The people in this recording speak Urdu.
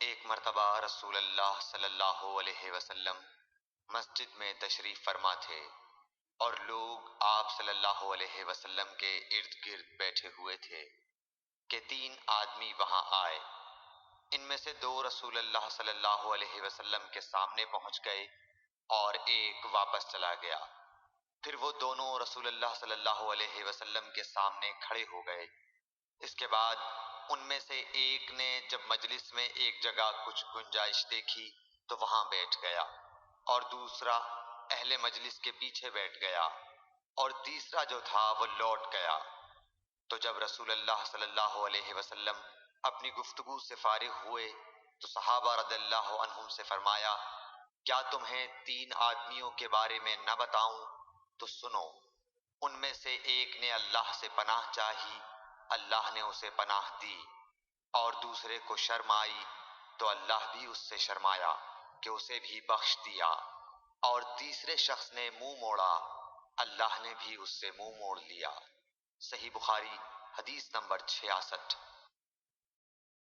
ایک مرتبہ رسول اللہ صلی اللہ علیہ وسلم مسجد میں تشریف فرما تھے اور لوگ آپ صلی اللہ علیہ وسلم کے ارد گرد بیٹھے ہوئے تھے کہ تین آدمی وہاں آئے۔ ان میں سے دو رسول اللہ صلی اللہ علیہ وسلم کے سامنے پہنچ گئے اور ایک واپس چلا گیا۔ پھر وہ دونوں رسول اللہ صلی اللہ علیہ وسلم کے سامنے کھڑے ہو گئے۔ اس کے بعد ان میں سے ایک نے جب مجلس میں ایک جگہ کچھ گنجائش دیکھی تو وہاں بیٹھ گیا، اور دوسرا اہل مجلس کے پیچھے بیٹھ گیا، اور تیسرا جو تھا وہ لوٹ گیا۔ تو جب رسول اللہ صلی اللہ علیہ وسلم اپنی گفتگو سے فارغ ہوئے تو صحابہ رضی اللہ عنہم سے فرمایا، کیا تمہیں تین آدمیوں کے بارے میں نہ بتاؤں؟ تو سنو۔ ان میں سے ایک نے اللہ سے پناہ چاہی، اللہ نے اسے پناہ دی، اور دوسرے کو شرم آئی تو اللہ بھی اس سے شرمایا کہ اسے بھی بخش دیا، اور تیسرے شخص نے منہ موڑا، اللہ نے بھی اس سے منہ موڑ لیا۔ صحیح بخاری حدیث نمبر 66۔